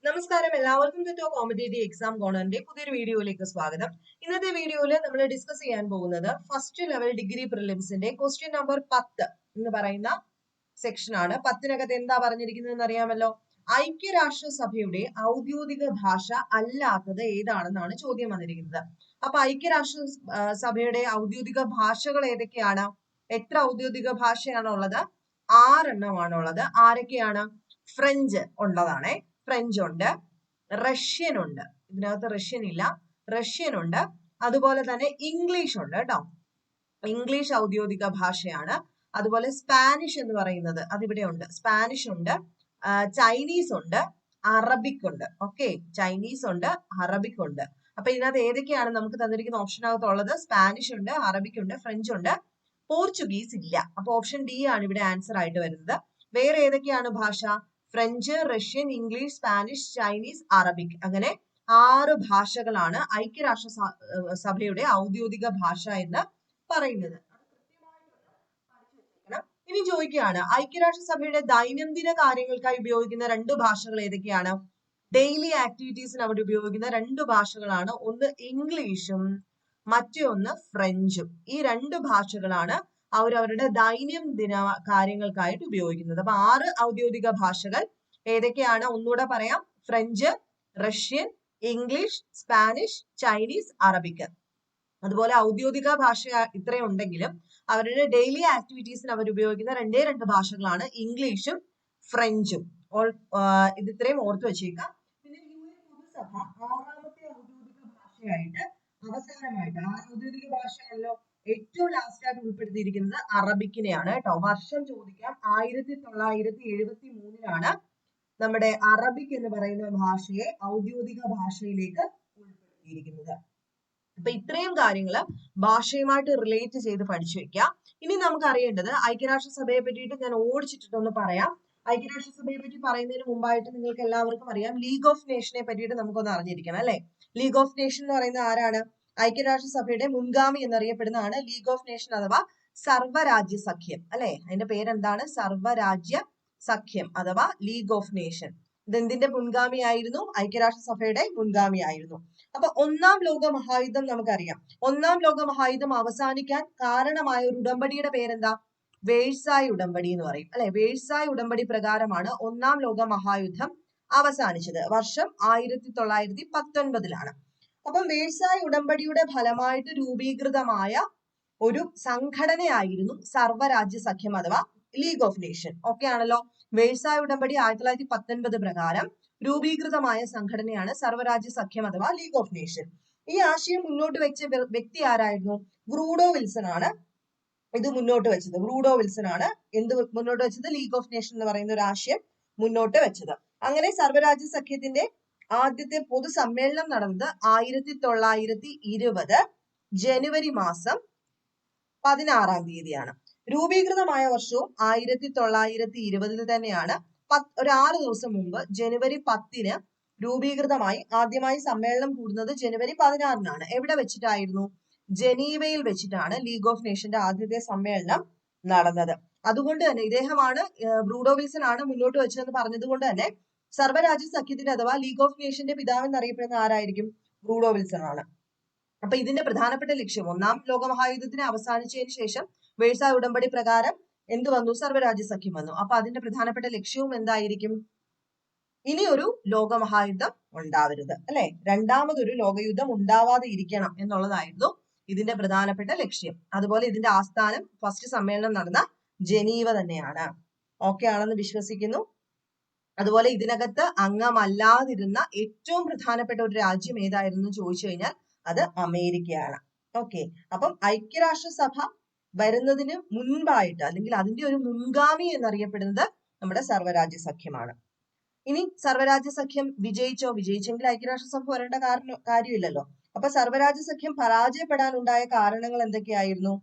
നമസ്കാരം, എല്ലാവർക്കും to competitive exam കോർണറിന്റെ പുതിയൊരു വീഡിയോയിലേക്ക് സ്വാഗതം. ഇന്നത്തെ വീഡിയോയിൽ നമ്മൾ ഡിസ്കസ് ചെയ്യാൻ പോകുന്നത് ഫസ്റ്റ് ലെവൽ ഡിഗ്രി പ്രിലിംസിന്റെ ക്വസ്റ്റ്യൻ നമ്പർ 10 എന്ന് പറയുന്ന സെക്ഷൻ ആണ്. 10-നകത്ത് എന്താ പറഞ്ഞിരിക്കുന്നത് അറിയാമല്ലോ. ഐക്യരാഷ്ട്രസഭയുടെ ഔദ്യോഗിക ഭാഷ അല്ലാത്തത് ഏതാണെന്നാണ് ചോദ്യം വന്നിരിക്കുന്നത്. അപ്പൊ ഐക്യരാഷ്ട്ര സഭയുടെ ഔദ്യോഗിക ഭാഷകൾ ഏതൊക്കെയാണ്? എത്ര ഔദ്യോഗിക ഭാഷയാണുള്ളത്? 6 എണ്ണമാണുള്ളത്. ആരൊക്കെയാണ്? ഫ്രഞ്ച് ഉള്ളതാണേ. ഫ്രഞ്ച് ഉണ്ട്, റഷ്യൻ ഉണ്ട്, ഇതിനകത്ത് റഷ്യൻ ഇല്ല, റഷ്യൻ ഉണ്ട്, അതുപോലെ തന്നെ ഇംഗ്ലീഷ് ഉണ്ട് കേട്ടോ. ഇംഗ്ലീഷ് ഔദ്യോഗിക ഭാഷയാണ്. അതുപോലെ സ്പാനിഷ് എന്ന് പറയുന്നത് അതിവിടെ ഉണ്ട്. സ്പാനിഷ് ഉണ്ട്, ചൈനീസ് ഉണ്ട്, അറബിക് ഉണ്ട്. ഓക്കെ, ചൈനീസ് ഉണ്ട്, അറബിക് ഉണ്ട്. അപ്പൊ ഇതിനകത്ത് ഏതൊക്കെയാണ് നമുക്ക് തന്നിരിക്കുന്ന ഓപ്ഷനകത്തുള്ളത്? സ്പാനിഷ് ഉണ്ട്, അറബിക് ഉണ്ട്, ഫ്രഞ്ച് ഉണ്ട്, പോർച്ചുഗീസ് ഇല്ല. അപ്പൊ ഓപ്ഷൻ ഡി ആണ് ഇവിടെ ആൻസർ ആയിട്ട് വരുന്നത്. വേറെ ഏതൊക്കെയാണ് ഭാഷ? French, Russian, English, Spanish, Chinese, Arabic. അങ്ങനെ 6 ഭാഷകളാണ് ഐക്യരാഷ്ട്ര സഭയുടെ ഔദ്യോഗിക ഭാഷ എന്ന് പറയുന്നത്. ഇനി ചോദിക്കുകയാണ്, ഐക്യരാഷ്ട്രസഭയുടെ ദൈനംദിന കാര്യങ്ങൾക്കായി ഉപയോഗിക്കുന്ന 2 ഭാഷകൾ ഏതൊക്കെയാണ്? ഡെയിലി ആക്ടിവിറ്റീസിന് അവർ ഉപയോഗിക്കുന്ന 2 ഭാഷകളാണ്. ഒന്ന് ഇംഗ്ലീഷും മറ്റൊന്ന് ഫ്രഞ്ചും. ഈ 2 ഭാഷകളാണ് അവരവരുടെ ദൈനംദിന കാര്യങ്ങൾക്കായിട്ട് ഉപയോഗിക്കുന്നത്. അപ്പൊ 6 ഔദ്യോഗിക ഭാഷകൾ ഏതൊക്കെയാണ്? ഒന്നുകൂടെ പറയാം. French, Russian, English, Spanish, Chinese, Arabic. അതുപോലെ ഔദ്യോഗിക ഭാഷ ഇത്രയും ഉണ്ടെങ്കിലും അവരുടെ ഡെയിലി ആക്ടിവിറ്റീസിന് അവർ ഉപയോഗിക്കുന്ന 2 ഭാഷകളാണ് ഇംഗ്ലീഷും ഫ്രഞ്ചും. ഇത് ഇത്രയും ഓർത്തു വെച്ചേക്കാം. പിന്നെ UN പൊതുസഭ 6ാമത്തെ ഔദ്യോഗിക ഭാഷയായിട്ട് അവസാനമായിട്ട്, ഔദ്യോഗിക ഭാഷയാണല്ലോ, ഏറ്റവും ലാസ്റ്റ് ആയിട്ട് ഉൾപ്പെടുത്തിയിരിക്കുന്നത് അറബിക്കിനെയാണ് കേട്ടോ. വർഷം ചോദിക്കാം. 1973 നമ്മുടെ അറബിക് എന്ന് പറയുന്ന ഭാഷയെ ഔദ്യോഗിക ഭാഷയിലേക്ക് ഉൾപ്പെടുത്തിയിരിക്കുന്നത്. അപ്പൊ ഇത്രയും കാര്യങ്ങൾ ഭാഷയുമായിട്ട് റിലേറ്റ് ചെയ്ത് പഠിച്ചു വെക്കുക. ഇനി നമുക്ക് അറിയേണ്ടത് ഐക്യരാഷ്ട്രസഭയെ പറ്റിയിട്ട് ഞാൻ ഓടിച്ചിട്ടൊന്ന് പറയാം. ഐക്യരാഷ്ട്രസഭയെ പറ്റി പറയുന്നതിന് മുമ്പായിട്ട് നിങ്ങൾക്ക് എല്ലാവർക്കും അറിയാം ലീഗ് ഓഫ് നേഷനെ പറ്റിയിട്ട് നമുക്കൊന്ന് അറിഞ്ഞിരിക്കണം അല്ലെ. ലീഗ് ഓഫ് നേഷൻ എന്ന് പറയുന്നത് ആരാണ്? ഐക്യരാഷ്ട്രസഭയുടെ മുൻഗാമി എന്നറിയപ്പെടുന്നതാണ് ലീഗ് ഓഫ് നേഷൻ അഥവാ സർവ്വരാജ്യ സഖ്യം അല്ലെ. അതിന്റെ പേരെന്താണ്? സർവ്വരാജ്യ സഖ്യം അഥവാ ലീഗ് ഓഫ് നേഷൻ. ഇതെന്തിന്റെ മുൻഗാമിയായിരുന്നു? ഐക്യരാഷ്ട്രസഭയുടെ മുൻഗാമിയായിരുന്നു. അപ്പൊ 1-ാം ലോക മഹായുദ്ധം നമുക്കറിയാം. 1-ാം ലോക മഹായുദ്ധം അവസാനിക്കാൻ കാരണമായ ഒരു ഉടമ്പടിയുടെ പേരെന്താ? വേഴ്സായ് ഉടമ്പടി എന്ന് പറയും അല്ലെ. വേഴ്സായ് ഉടമ്പടി പ്രകാരമാണ് 1-ാം ലോക മഹായുദ്ധം അവസാനിച്ചത്. വർഷം 1919 അപ്പം വേഴ്സായ് ഉടമ്പടിയുടെ ഫലമായിട്ട് രൂപീകൃതമായ ഒരു സംഘടനയായിരുന്നു സർവ്വരാജ്യ സഖ്യം അഥവാ ലീഗ് ഓഫ് നേഷൻ. ഓക്കെ ആണല്ലോ. വേഴ്സായ് ഉടമ്പടി 1919 പ്രകാരം രൂപീകൃതമായ സംഘടനയാണ് സർവ്വരാജ്യ സഖ്യം അഥവാ ലീഗ് ഓഫ് നേഷൻ. ഈ ആശയം മുന്നോട്ട് വെച്ച വ്യക്തി ആരായിരുന്നു? വുഡ്രോ വിൽസൺ ആണ് ഇത് മുന്നോട്ട് വെച്ചത്. വുഡ്രോ വിൽസൺ ആണ് എന്ത് മുന്നോട്ട് വെച്ചത്? ലീഗ് ഓഫ് നേഷൻ എന്ന് പറയുന്ന ഒരു ആശയം മുന്നോട്ട് വെച്ചത്. അങ്ങനെ സർവ്വരാജ്യ സഖ്യത്തിന്റെ ആദ്യത്തെ പൊതുസമ്മേളനം നടന്നത് 1920 ജനുവരി മാസം 16-ാം തീയതിയാണ്. രൂപീകൃതമായ വർഷവും 1920 തന്നെയാണ്. ഒരു 6 ദിവസം മുമ്പ് ജനുവരി 10 രൂപീകൃതമായി. ആദ്യമായി സമ്മേളനം കൂടുന്നത് ജനുവരി 16 എവിടെ വെച്ചിട്ടായിരുന്നു? ജനീവയിൽ വെച്ചിട്ടാണ് ലീഗ് ഓഫ് നേഷന്റെ ആദ്യത്തെ സമ്മേളനം നടന്നത്. അതുകൊണ്ട് തന്നെ ഇദ്ദേഹമാണ്, വുഡ്രോ വിൽസൺ ആണ് മുന്നോട്ട് വെച്ചതെന്ന് പറഞ്ഞത് കൊണ്ട് തന്നെ സർവ്വരാജ്യ സഖ്യത്തിന്റെ അഥവാ ലീഗ് ഓഫ് നേഷന്റെ പിതാവ് എന്നറിയപ്പെടുന്ന ആരായിരിക്കും? വുഡ്രോ വിൽസൺ ആണ്. അപ്പൊ ഇതിന്റെ പ്രധാനപ്പെട്ട ലക്ഷ്യം, 1-ാം ലോക മഹായുദ്ധത്തിന് അവസാനിച്ചതിന് ശേഷം വേഴ്സായ് ഉടമ്പടി പ്രകാരം എന്ത് വന്നു? സർവ്വരാജ്യ സഖ്യം വന്നു. അപ്പൊ അതിന്റെ പ്രധാനപ്പെട്ട ലക്ഷ്യവും എന്തായിരിക്കും? ഇനി ഒരു ലോകമഹായുദ്ധം ഉണ്ടാവരുത് അല്ലെ. രണ്ടാമതൊരു ലോകയുദ്ധം ഉണ്ടാവാതെ ഇരിക്കണം എന്നുള്ളതായിരുന്നു ഇതിന്റെ പ്രധാനപ്പെട്ട ലക്ഷ്യം. അതുപോലെ ഇതിന്റെ ആസ്ഥാനം ഫസ്റ്റ് സമ്മേളനം നടന്ന ജനീവ തന്നെയാണ്. ഓക്കെ ആണെന്ന് വിശ്വസിക്കുന്നു. അതുപോലെ ഇതിനകത്ത് അംഗമല്ലാതിരുന്ന ഏറ്റവും പ്രധാനപ്പെട്ട ഒരു രാജ്യം ഏതായിരുന്നു ചോദിച്ചു കഴിഞ്ഞാൽ അത് അമേരിക്കയാണ്. ഓക്കെ, അപ്പം ഐക്യരാഷ്ട്രസഭ വരുന്നതിന് മുൻപായിട്ട് അല്ലെങ്കിൽ അതിന്റെ ഒരു മുൻഗാമി എന്നറിയപ്പെടുന്നത് നമ്മുടെ സർവ്വരാജ്യ സഖ്യമാണ്. ഇനി സർവ്വരാജ്യ സഖ്യം വിജയിച്ചെങ്കിൽ ഐക്യരാഷ്ട്രസഭ വരേണ്ട കാര്യമില്ലല്ലോ. അപ്പൊ സർവ്വരാജ്യ സഖ്യം പരാജയപ്പെടാനുണ്ടായ കാരണങ്ങൾ എന്തൊക്കെയായിരുന്നു?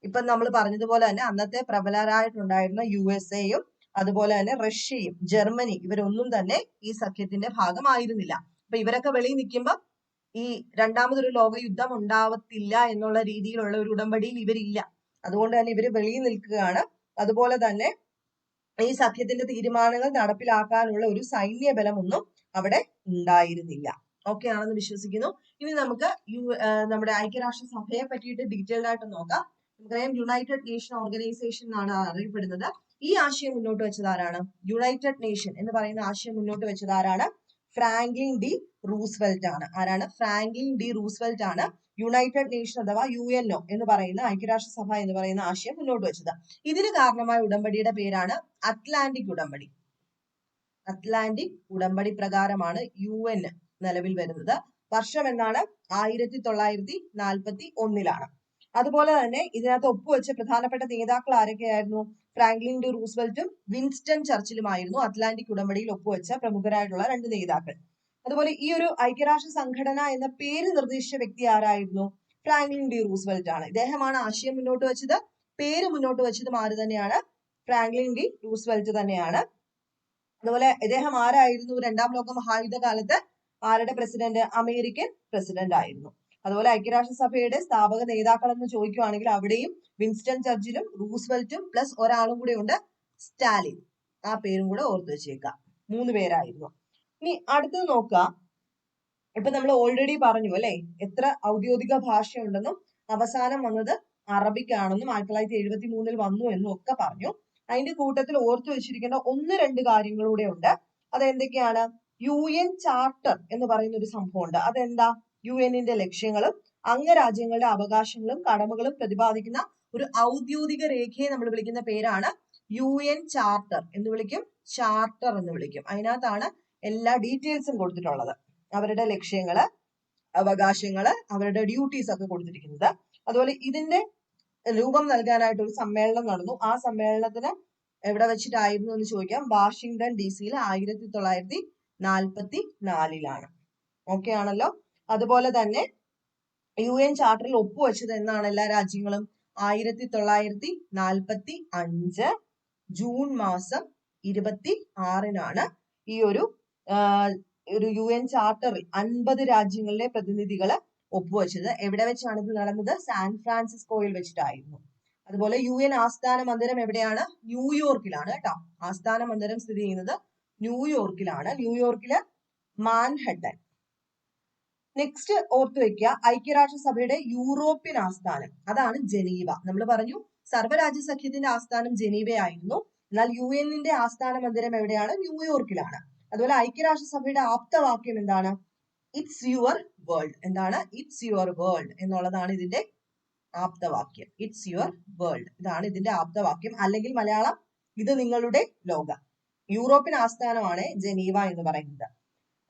ഇപ്പൊ നമ്മൾ പറഞ്ഞതുപോലെ തന്നെ അന്നത്തെ പ്രബലരായിട്ടുണ്ടായിരുന്ന USA-യും അതുപോലെ തന്നെ റഷ്യയും ജർമ്മനി ഇവരൊന്നും തന്നെ ഈ സഖ്യത്തിന്റെ ഭാഗമായിരുന്നില്ല. അപ്പൊ ഇവരൊക്കെ വെളിയിൽ നിൽക്കുമ്പോൾ ഈ രണ്ടാമതൊരു ലോകയുദ്ധം ഉണ്ടാവത്തില്ല എന്നുള്ള രീതിയിലുള്ള ഒരു ഉടമ്പടിയിൽ ഇവരില്ല. അതുകൊണ്ട് തന്നെ ഇവര് വെളിയിൽ നിൽക്കുകയാണ്. അതുപോലെ തന്നെ ഈ സഖ്യത്തിന്റെ തീരുമാനങ്ങൾ നടപ്പിലാക്കാനുള്ള ഒരു സൈന്യ ബലമൊന്നും അവിടെ ഉണ്ടായിരുന്നില്ല. ഓക്കെ ആണെന്ന് വിശ്വസിക്കുന്നു. ഇനി നമുക്ക് നമ്മുടെ ഐക്യരാഷ്ട്ര സഭയെ പറ്റിയിട്ട് ഡീറ്റെയിൽഡ് ആയിട്ട് നോക്കാം. നമുക്കറിയാം യുണൈറ്റഡ് നേഷൻ ഓർഗനൈസേഷൻ എന്നാണ് അറിയപ്പെടുന്നത്. ഈ ആശയം മുന്നോട്ട് വെച്ചത് ആരാണ്? യുണൈറ്റഡ് നേഷൻ എന്ന് പറയുന്ന ആശയം മുന്നോട്ട് വെച്ചത് ആരാണ്? ഫ്രാങ്ക്ലിൻ ഡി റൂസ്വെൽറ്റ് ആണ്. ആരാണ്? ഫ്രാങ്ക്ലിൻ ഡി റൂസ്വെൽറ്റ് ആണ് യുണൈറ്റഡ് നേഷൻ അഥവാ UNO എന്ന് പറയുന്ന ഐക്യരാഷ്ട്രസഭ എന്ന് പറയുന്ന ആശയം മുന്നോട്ട് വെച്ചത്. ഇതിന് കാരണമായ ഉടമ്പടിയുടെ പേരാണ് അറ്റ്ലാന്റിക് ഉടമ്പടി. അറ്റ്ലാന്റിക് ഉടമ്പടി പ്രകാരമാണ് UN നിലവിൽ വരുന്നത്. വർഷം എന്നാണ്? 1941. അതുപോലെ തന്നെ ഇതിനകത്ത് ഒപ്പുവെച്ച പ്രധാനപ്പെട്ട നേതാക്കൾ ആരൊക്കെയായിരുന്നു? ഫ്രാങ്ക്ലിൻ ഡി റൂസ്വെൽറ്റും വിൻസ്റ്റൺ ചർച്ചിലുമായിരുന്നു അറ്റ്ലാന്റിക് ഉടമ്പടിയിൽ ഒപ്പുവെച്ച പ്രമുഖരായിട്ടുള്ള 2 നേതാക്കൾ. അതുപോലെ ഈ ഒരു ഐക്യരാഷ്ട്ര സംഘടന എന്ന പേര് നിർദ്ദേശിച്ച വ്യക്തി ആരായിരുന്നു? ഫ്രാങ്ക്ലിൻ ഡി റൂസ്വെൽറ്റ് ആണ്. ഇദ്ദേഹമാണ് ആശയം മുന്നോട്ട് വെച്ചത്. പേര് മുന്നോട്ട് വെച്ചതും ആര് തന്നെയാണ്? ഫ്രാങ്ക്ലിൻ ഡി റൂസ്വെൽറ്റ് തന്നെയാണ്. അതുപോലെ ഇദ്ദേഹം ആരായിരുന്നു? 2ാം ലോക മഹായുദ്ധ കാലത്ത് ആരുടെ പ്രസിഡന്റ്? അമേരിക്കൻ പ്രസിഡന്റ് ആയിരുന്നു. അതുപോലെ ഐക്യരാഷ്ട്രസഭയുടെ സ്ഥാപക നേതാക്കൾ എന്ന് ചോദിക്കുകയാണെങ്കിൽ അവിടെയും വിൻസ്റ്റൺ ചർച്ചിലും റൂസ്വെൽറ്റും പ്ലസ് ഒരാളും കൂടെ ഉണ്ട്, സ്റ്റാലിൻ. ആ പേരും കൂടെ ഓർത്തു വെച്ചേക്കാം. 3 പേരായിരുന്നു. ഇനി അടുത്തത് നോക്കുക. ഇപ്പൊ നമ്മൾ ഓൾറെഡി പറഞ്ഞു അല്ലെ എത്ര ഔദ്യോഗിക ഭാഷയുണ്ടെന്നും അവസാനം വന്നത് അറബിക് ആണെന്നും 1973 വന്നു എന്നും ഒക്കെ പറഞ്ഞു. അതിന്റെ കൂട്ടത്തിൽ ഓർത്തു വെച്ചിരിക്കേണ്ട 1-2 കാര്യങ്ങളൂടെ ഉണ്ട്. അതെന്തൊക്കെയാണ്? UN ചാർട്ടർ എന്ന് പറയുന്ന ഒരു സംഭവമുണ്ട്. അതെന്താ? UN-ന്റെ ലക്ഷ്യങ്ങളും അംഗരാജ്യങ്ങളുടെ അവകാശങ്ങളും കടമകളും പ്രതിപാദിക്കുന്ന ഒരു ഔദ്യോഗിക രേഖയെ നമ്മൾ വിളിക്കുന്ന പേരാണ് UN ചാർട്ടർ എന്ന് വിളിക്കും, ചാർട്ടർ എന്ന് വിളിക്കും. അതിനകത്താണ് എല്ലാ ഡീറ്റെയിൽസും കൊടുത്തിട്ടുള്ളത്. അവരുടെ ലക്ഷ്യങ്ങള്, അവകാശങ്ങള്, അവരുടെ ഡ്യൂട്ടീസ് ഒക്കെ കൊടുത്തിരിക്കുന്നത്. അതുപോലെ ഇതിന്റെ രൂപം നൽകാനായിട്ട് ഒരു സമ്മേളനം നടന്നു. ആ സമ്മേളനത്തിന് എവിടെ വെച്ചിട്ടായിരുന്നു എന്ന് ചോദിക്കാം. വാഷിംഗ്ടൺ DC-യിൽ 1944 ഓക്കെ ആണല്ലോ. അതുപോലെ തന്നെ UN ചാർട്ടറിൽ ഒപ്പുവെച്ചത് എന്നാണ് എല്ലാ രാജ്യങ്ങളും? 1945 ജൂൺ മാസം 26-നാണ് ഈ ഒരു UN ചാർട്ടറിൽ 50 രാജ്യങ്ങളിലെ പ്രതിനിധികള് ഒപ്പുവെച്ചത്. എവിടെ വെച്ചാണ് ഇത് നടന്നത്? സാൻ ഫ്രാൻസിസ്കോയിൽ വെച്ചിട്ടായിരുന്നു. അതുപോലെ UN ആസ്ഥാന മന്ദിരം എവിടെയാണ്? ന്യൂയോർക്കിലാണ് കേട്ടോ. ആസ്ഥാന മന്ദിരം സ്ഥിതി ചെയ്യുന്നത് ന്യൂയോർക്കിലാണ്. ന്യൂയോർക്കില് മാൻഹട്ടൻ. നെക്സ്റ്റ് ഓർത്തു വെക്കുക, ഐക്യരാഷ്ട്രസഭയുടെ യൂറോപ്യൻ ആസ്ഥാനം അതാണ് ജനീവ. നമ്മൾ പറഞ്ഞു സർവ്വരാജ്യ സഖ്യത്തിന്റെ ആസ്ഥാനം ജനീവയായിരുന്നു. എന്നാൽ UN-ന്റെ ആസ്ഥാന മന്ദിരം എവിടെയാണ്? ന്യൂയോർക്കിലാണ്. അതുപോലെ ഐക്യരാഷ്ട്രസഭയുടെ ആപ്തവാക്യം എന്താണ്? It's your world. എന്താണ്? ഇറ്റ്സ് യുവർ വേൾഡ് എന്നുള്ളതാണ് ഇതിന്റെ ആപ്തവാക്യം. ഇറ്റ്സ് യുവർ വേൾഡ്, ഇതാണ് ഇതിന്റെ ആപ്തവാക്യം. അല്ലെങ്കിൽ മലയാളം, ഇത് നിങ്ങളുടെ ലോകം. യൂറോപ്യൻ ആസ്ഥാനമാണ് ജനീവ എന്ന് പറയുന്നത്.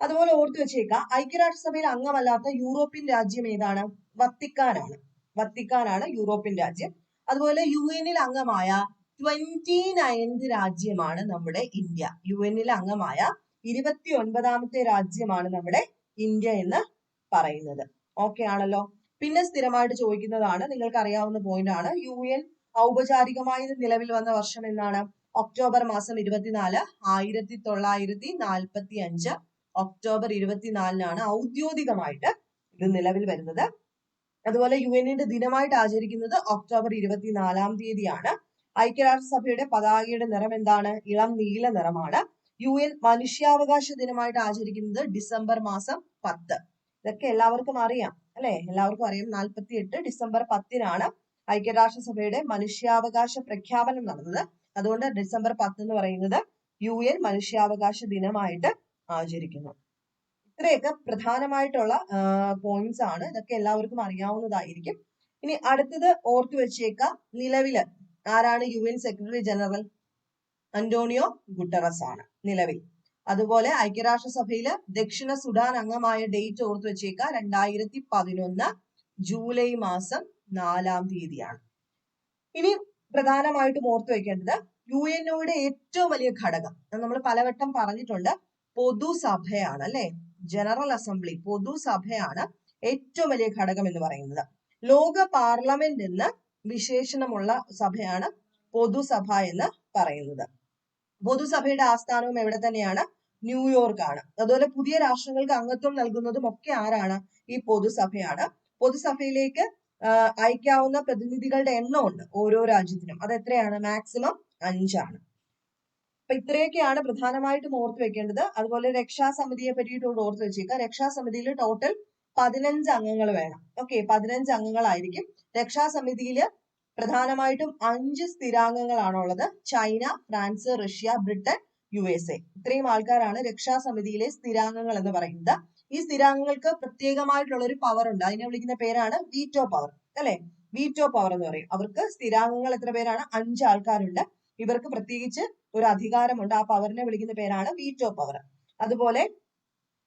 അതുപോലെ ഓർത്തു വെച്ചേക്കുക, ഐക്യരാഷ്ട്രസഭയിൽ അംഗമല്ലാത്ത യൂറോപ്യൻ രാജ്യം ഏതാണ്? വത്തിക്കാനാണ്. വത്തിക്കാനാണ് യൂറോപ്യൻ രാജ്യം. അതുപോലെ UN-ൽ അംഗമായ 29th രാജ്യമാണ് നമ്മുടെ ഇന്ത്യ. UN-ൽ അംഗമായ 29ാമത്തെ രാജ്യമാണ് നമ്മുടെ ഇന്ത്യ എന്ന് പറയുന്നത്. ഓക്കെ ആണല്ലോ. പിന്നെ സ്ഥിരമായിട്ട് ചോദിക്കുന്നതാണ്, നിങ്ങൾക്ക് അറിയാവുന്ന പോയിന്റ് ആണ്, UN ഔപചാരികമായി നിലവിൽ വന്ന വർഷം എന്നാണ്? ഒക്ടോബർ മാസം 24, 1945 ഒക്ടോബർ 24-നാണ് ഔദ്യോഗികമായിട്ട് ഇത് നിലവിൽ വരുന്നത്. അതുപോലെ UN-ന്റെ ദിനമായിട്ട് ആചരിക്കുന്നത് ഒക്ടോബർ 24-ാം തീയതിയാണ്. ഐക്യരാഷ്ട്രസഭയുടെ പതാകയുടെ നിറം എന്താണ്? ഇളം നീല നിറമാണ്. UN മനുഷ്യാവകാശ ദിനമായിട്ട് ആചരിക്കുന്നത് ഡിസംബർ മാസം 10. ഇതൊക്കെ എല്ലാവർക്കും അറിയാം അല്ലെ? എല്ലാവർക്കും അറിയാം. 48 ഡിസംബർ 10-നാണ് ഐക്യരാഷ്ട്രസഭയുടെ മനുഷ്യാവകാശ പ്രഖ്യാപനം നടന്നത്. അതുകൊണ്ട് ഡിസംബർ 10 എന്ന് പറയുന്നത് UN മനുഷ്യാവകാശ ദിനമായിട്ട് ആചരിക്കുന്നു. ഇത്രയൊക്കെ പ്രധാനമായിട്ടുള്ള പോയിന്റ്സ് ആണ്. ഇതൊക്കെ എല്ലാവർക്കും അറിയാവുന്നതായിരിക്കും. ഇനി അടുത്തത് ഓർത്തു വെച്ചേക്കാം, നിലവില് ആരാണ് UN secretary general? Antonio Guterres ആണ് നിലവിൽ. അതുപോലെ ഐക്യരാഷ്ട്രസഭയില് ദക്ഷിണ സുഡാൻ അംഗമായ ഡേറ്റ് ഓർത്തു വെച്ചേക്കാം, 2011 ജൂലൈ മാസം 4-ാം തീയതിയാണ്. ഇനി പ്രധാനമായിട്ടും ഓർത്തു വെക്കേണ്ടത്, UNOയുടെ ഏറ്റവും വലിയ ഘടകം നമ്മൾ പലവട്ടം പറഞ്ഞിട്ടുണ്ട്, പൊതുസഭയാണ് അല്ലെ? ജനറൽ അസംബ്ലി, പൊതുസഭയാണ് ഏറ്റവും വലിയ ഘടകം എന്ന് പറയുന്നത്. ലോക പാർലമെന്റ് എന്ന് വിശേഷണമുള്ള സഭയാണ് പൊതുസഭ എന്ന് പറയുന്നത്. പൊതുസഭയുടെ ആസ്ഥാനവും എവിടെ തന്നെയാണ്? ന്യൂയോർക്ക് ആണ്. അതുപോലെ പുതിയ രാഷ്ട്രങ്ങൾക്ക് അംഗത്വം നൽകുന്നതും ഒക്കെ ആരാണ്? ഈ പൊതുസഭയാണ്. പൊതുസഭയിലേക്ക് അയക്കാവുന്ന പ്രതിനിധികളുടെ എണ്ണമുണ്ട് ഓരോ രാജ്യത്തിനും. അത് എത്രയാണ്? മാക്സിമം 5 ആണ്. അപ്പൊ ഇത്രയൊക്കെയാണ് പ്രധാനമായിട്ടും ഓർത്ത് വെക്കേണ്ടത്. അതുപോലെ രക്ഷാസമിതിയെ പറ്റിയിട്ട് ഓർത്ത് വെച്ചേക്കുക. രക്ഷാസമിതിയിൽ ടോട്ടൽ 15 അംഗങ്ങൾ വേണം. ഓക്കെ, 15 അംഗങ്ങളായിരിക്കും. രക്ഷാസമിതിയിൽ പ്രധാനമായിട്ടും 5 സ്ഥിരാംഗങ്ങളാണുള്ളത്. China, France, Russia, Britain, USA. ഇത്രയും ആൾക്കാരാണ് രക്ഷാസമിതിയിലെ സ്ഥിരാംഗങ്ങൾ എന്ന് പറയുന്നത്. ഈ സ്ഥിരാംഗങ്ങൾക്ക് പ്രത്യേകമായിട്ടുള്ള ഒരു പവർ ഉണ്ട്. അതിനെ വിളിക്കുന്ന പേരാണ് വീറ്റോ പവർ, അല്ലെ? വീറ്റോ പവർ എന്ന് പറയും. അവർക്ക് സ്ഥിരാംഗങ്ങൾ എത്ര പേരാണ്? 5 ആൾക്കാരുണ്ട്. ഇവർക്ക് പ്രത്യേകിച്ച് ഒരു അധികാരമുണ്ട്. ആ പവറിനെ വിളിക്കുന്ന പേരാണ് വീറ്റോ പവർ. അതുപോലെ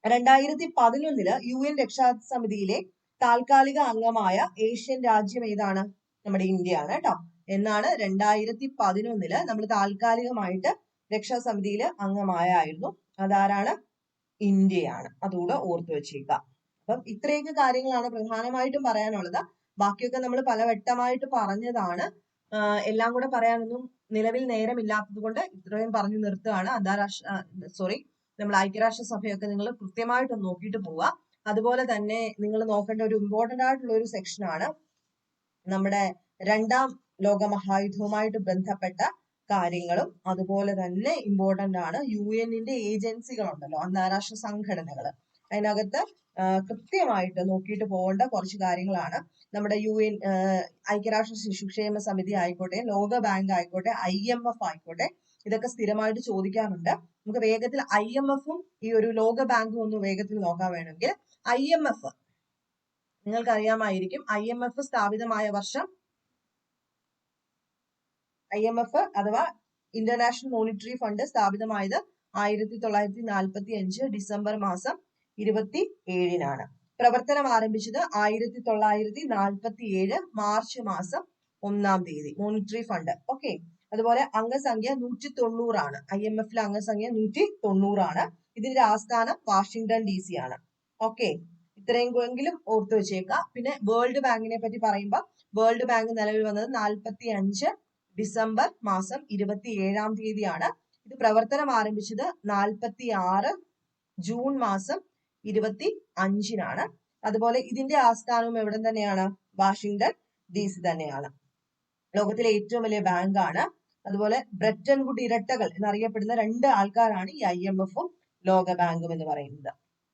2011 UN രക്ഷാസമിതിയിലെ താൽക്കാലിക അംഗമായ ഏഷ്യൻ രാജ്യം ഏതാണ്? നമ്മുടെ ഇന്ത്യയാണ് കേട്ടോ. എന്നാണ് 2011 നമ്മൾ താൽക്കാലികമായിട്ട് രക്ഷാസമിതിയിൽ അംഗമായിരുന്നു. അതാരാണ്? ഇന്ത്യയാണ്. അതുകൂടെ ഓർത്തു വെച്ചേക്കുക. അപ്പം ഇത്രയൊക്കെ കാര്യങ്ങളാണ് പ്രധാനമായിട്ടും പറയാനുള്ളത്. ബാക്കിയൊക്കെ നമ്മൾ പലവട്ടമായിട്ട് പറഞ്ഞതാണ്. എല്ലാം കൂടെ പറയാനൊന്നും നിലവിൽ നേരമില്ലാത്തത് കൊണ്ട് ഇത്രയും പറഞ്ഞു നിർത്തുകയാണ്. നമ്മൾ ഐക്യരാഷ്ട്രസഭയൊക്കെ നിങ്ങൾ കൃത്യമായിട്ട് നോക്കിയിട്ട് പോവുക. അതുപോലെ തന്നെ നിങ്ങൾ നോക്കേണ്ട ഒരു ഇമ്പോർട്ടന്റ് ആയിട്ടുള്ള ഒരു സെക്ഷനാണ് നമ്മുടെ 2ാം ലോകമഹായുദ്ധവുമായിട്ട് ബന്ധപ്പെട്ട കാര്യങ്ങളും അതുപോലെ തന്നെ ഇമ്പോർട്ടന്റ് ആണ് UN-ന്റെ ഏജൻസികളുണ്ടല്ലോ, അന്താരാഷ്ട്ര സംഘടനകൾ. അതിനകത്ത് കൃത്യമായിട്ട് നോക്കിയിട്ട് പോകേണ്ട കുറച്ച് കാര്യങ്ങളാണ്. നമ്മുടെ UN ഐക്യരാഷ്ട്ര ശിശുക്ഷേമ സമിതി ആയിക്കോട്ടെ, ലോക ബാങ്ക് ആയിക്കോട്ടെ, IMF ആയിക്കോട്ടെ, ഇതൊക്കെ സ്ഥിരമായിട്ട് ചോദിക്കാറുണ്ട്. നമുക്ക് വേഗത്തിൽ IMF-ഉം ഈ ഒരു ലോക ബാങ്കും ഒന്ന് വേഗത്തിൽ നോക്കാൻ വേണമെങ്കിൽ IMF നിങ്ങൾക്ക് അറിയാമായിരിക്കും. IMF സ്ഥാപിതമായ വർഷം, IMF അഥവാ ഇന്റർനാഷണൽ മോണിറ്ററി ഫണ്ട് സ്ഥാപിതമായത് 1945 ഡിസംബർ മാസം 27-നാണ്. പ്രവർത്തനം ആരംഭിച്ചത് 1947 മാർച്ച് മാസം 1-ാം തീയതി. Monetary fund. ഓക്കെ. അതുപോലെ അംഗസംഖ്യ 190 ആണ്. IMF-ലെ അംഗസംഖ്യ 190 ആണ്. ഇതിന്റെ ആസ്ഥാനം വാഷിംഗ്ടൺ DC ആണ്. ഓക്കെ, ഇത്രയെങ്കിലും ഓർത്തു വെച്ചേക്കുക. പിന്നെ വേൾഡ് ബാങ്കിനെ പറ്റി പറയുമ്പോൾ വേൾഡ് ബാങ്ക് നിലവിൽ വന്നത് 45 ഡിസംബർ മാസം 27-ാം തീയതിയാണ്. ഇത് പ്രവർത്തനം ആരംഭിച്ചത് 46 ജൂൺ മാസം 25-നാണ്. അതുപോലെ ഇതിന്റെ ആസ്ഥാനവും എവിടെ തന്നെയാണ്? വാഷിംഗ്ടൺ DC തന്നെയാണ്. ലോകത്തിലെ ഏറ്റവും വലിയ ബാങ്കാണ്. അതുപോലെ ബ്രെറ്റൻ വുഡ് ഇരട്ടകൾ എന്നറിയപ്പെടുന്ന 2 ആൾക്കാരാണ് ഈ IMF-ഉം ലോക ബാങ്കും എന്ന് പറയുന്നത്.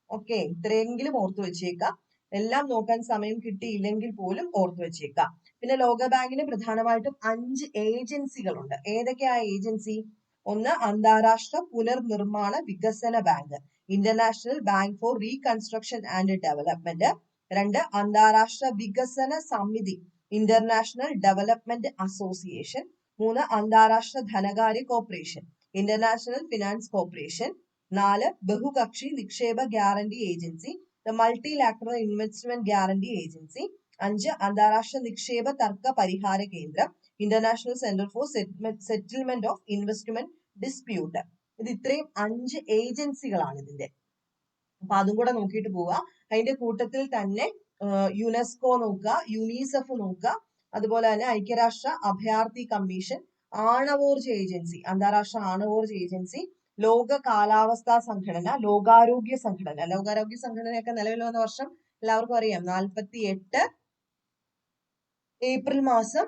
ഓക്കെ, ഇത്രയെങ്കിലും ഓർത്തു വെച്ചേക്കാം. എല്ലാം നോക്കാൻ സമയം കിട്ടിയില്ലെങ്കിൽ പോലും ഓർത്തു വെച്ചേക്കാം. പിന്നെ ലോക ബാങ്കിന് പ്രധാനമായിട്ടും 5 ഏജൻസികളുണ്ട്. ഏതൊക്കെയാ ഏജൻസി? ഒന്ന് അന്താരാഷ്ട്ര പുനർനിർമ്മാണ വികസന bank, international bank for reconstruction and development. 2 അന്താരാഷ്ട്ര വികസന സമിതി, ഇന്റർനാഷണൽ ഡെവലപ്മെന്റ് അസോസിയേഷൻ. 3 അന്താരാഷ്ട്ര ധനകാര്യ കോർപ്പറേഷൻ, ഇന്റർനാഷണൽ ഫിനാൻസ് കോർപ്പറേഷൻ. 4 ബഹുകക്ഷി നിക്ഷേപ guarantee agency, the multilateral investment guarantee agency. 5 അന്താരാഷ്ട്ര നിക്ഷേപ തർക്ക പരിഹാര കേന്ദ്രം, international centre for settlement of investment dispute. ഇത് ഇത്രയും 5 ഏജൻസികളാണ് ഇതിന്റെ. അപ്പൊ അതും കൂടെ നോക്കിയിട്ട് പോവുക. അതിന്റെ കൂട്ടത്തിൽ തന്നെ യുനെസ്കോ നോക്കുക, യുനിസെഫ് നോക്കുക, അതുപോലെ തന്നെ ഐക്യരാഷ്ട്ര അഭയാർത്ഥി കമ്മീഷൻ, ആണവോർജ ഏജൻസി, അന്താരാഷ്ട്ര ആണവോർജ ഏജൻസി, ലോക കാലാവസ്ഥാ സംഘടന, ലോകാരോഗ്യ സംഘടന. ലോകാരോഗ്യ സംഘടനയൊക്കെ നിലവിൽ വന്ന വർഷം എല്ലാവർക്കും അറിയാം, 48 ഏപ്രിൽ മാസം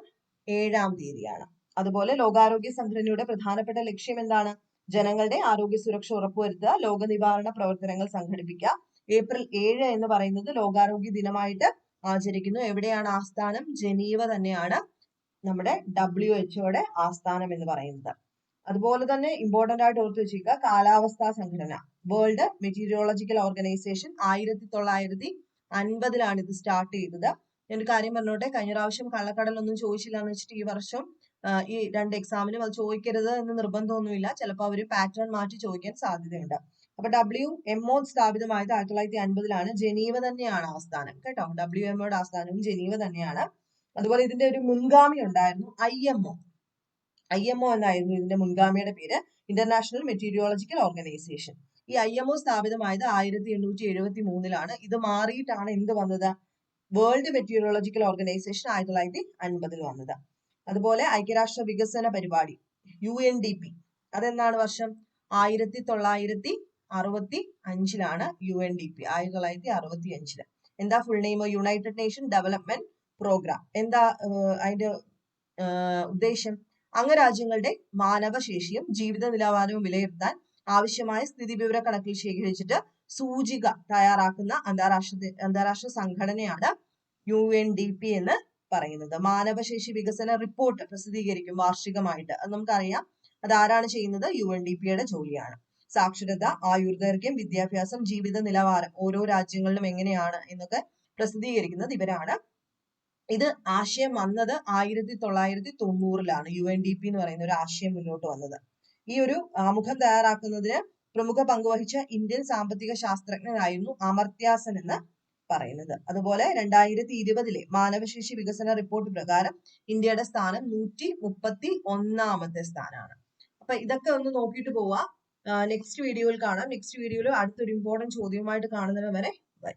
7-ാം തീയതിയാണ്. അതുപോലെ ലോകാരോഗ്യ സംഘടനയുടെ പ്രധാനപ്പെട്ട ലക്ഷ്യം എന്താണ്? ജനങ്ങളുടെ ആരോഗ്യ സുരക്ഷ ഉറപ്പുവരുത്തുക, രോഗനിവാരണ പ്രവർത്തനങ്ങൾ സംഘടിപ്പിക്കുക. ഏപ്രിൽ 7 എന്ന് പറയുന്നത് ലോകാരോഗ്യ ദിനമായിട്ട് ആചരിക്കുന്നു. എവിടെയാണ് ആസ്ഥാനം? ജനീവ തന്നെയാണ് നമ്മുടെ WHO-യുടെ ആസ്ഥാനം എന്ന് പറയുന്നത്. അതുപോലെ തന്നെ ഇമ്പോർട്ടന്റ് ആയിട്ട് ഓർത്ത് വെച്ചിരിക്കുക, കാലാവസ്ഥാ സംഘടന, വേൾഡ് മെറ്റീരിയോളജിക്കൽ ഓർഗനൈസേഷൻ 1950-ലാണ് ഇത് സ്റ്റാർട്ട് ചെയ്തത്. ഞാനൊരു കാര്യം പറഞ്ഞോട്ടെ, കഴിഞ്ഞ പ്രാവശ്യം കള്ളക്കടലൊന്നും ചോദിച്ചില്ല എന്ന് വെച്ചിട്ട് ഈ വർഷം ഈ 2 എക്സാമിനും അത് ചോദിക്കരുത് എന്ന് നിർബന്ധമൊന്നുമില്ല. ചിലപ്പോൾ അവർ പാറ്റേൺ മാറ്റി ചോദിക്കാൻ സാധ്യതയുണ്ട്. അപ്പൊ WMO സ്ഥാപിതമായത് 1950-ലാണ്. ജനീവ തന്നെയാണ് ആസ്ഥാനം കേട്ടോ. WMO-യുടെ ആസ്ഥാനവും ജനീവ തന്നെയാണ്. അതുപോലെ ഇതിന്റെ ഒരു മുൻഗാമി ഉണ്ടായിരുന്നു, IMO എന്നായിരുന്നു ഇതിന്റെ മുൻഗാമിയുടെ പേര്, ഇന്റർനാഷണൽ മെറ്റീരിയോളജിക്കൽ ഓർഗനൈസേഷൻ. ഈ IMO സ്ഥാപിതമായത് 1873-ലാണ്. ഇത് മാറിയിട്ടാണ് എന്ത് വന്നത്? വേൾഡ് മെറ്റീരിയോളജിക്കൽ ഓർഗനൈസേഷൻ 1950-ൽ വന്നത്. അതുപോലെ ഐക്യരാഷ്ട്ര വികസന പരിപാടി UNDP, അതെന്താണ് വർഷം? 1965-ലാണ് UNDP. 1965. എന്താ full name? United nation development program. എന്താ അതിന്റെ ഉദ്ദേശം? അംഗരാജ്യങ്ങളുടെ മാനവശേഷിയും ജീവിത നിലവാരവും വിലയിരുത്താൻ ആവശ്യമായ സ്ഥിതിവിവര കണക്കിൽ ശേഖരിച്ചിട്ട് സൂചിക തയ്യാറാക്കുന്ന അന്താരാഷ്ട്ര സംഘടനയാണ് UNDP എന്ന് പറയുന്നത്. മാനവശേഷി വികസന റിപ്പോർട്ട് പ്രസിദ്ധീകരിക്കും വാർഷികമായിട്ട്. അത് നമുക്കറിയാം. അതാരാണ് ചെയ്യുന്നത്? UNDP-യുടെ ജോലിയാണ്. സാക്ഷരത, ആയുർദൈർഘ്യം, വിദ്യാഭ്യാസം, ജീവിത നിലവാരം ഓരോ രാജ്യങ്ങളിലും എങ്ങനെയാണ് എന്നൊക്കെ പ്രസിദ്ധീകരിക്കുന്നത് ഇവരാണ്. ഇത് ആശയം വന്നത് 1990-ലാണ് UNDP എന്ന് പറയുന്ന ഒരു ആശയം മുന്നോട്ട് വന്നത്. ഈ ഒരു ആമുഖം തയ്യാറാക്കുന്നതിന് പ്രമുഖ പങ്കുവഹിച്ച ഇന്ത്യൻ സാമ്പത്തിക ശാസ്ത്രജ്ഞനായിരുന്നു അമർത്യ സെൻ എന്ന് പറയുന്നത്. അതുപോലെ 2020-ലെ മാനവശേഷി വികസന റിപ്പോർട്ട് പ്രകാരം ഇന്ത്യയുടെ സ്ഥാനം 131-ാമത്തെ സ്ഥാനമാണ്. അപ്പൊ ഇതൊക്കെ ഒന്ന് നോക്കിയിട്ട് പോവാ. നെക്സ്റ്റ് വീഡിയോയിൽ കാണാം. നെക്സ്റ്റ് വീഡിയോയിൽ അടുത്തൊരു ഇമ്പോർട്ടന്റ് ചോദ്യവുമായിട്ട് കാണുന്നത് വരെ ബൈ.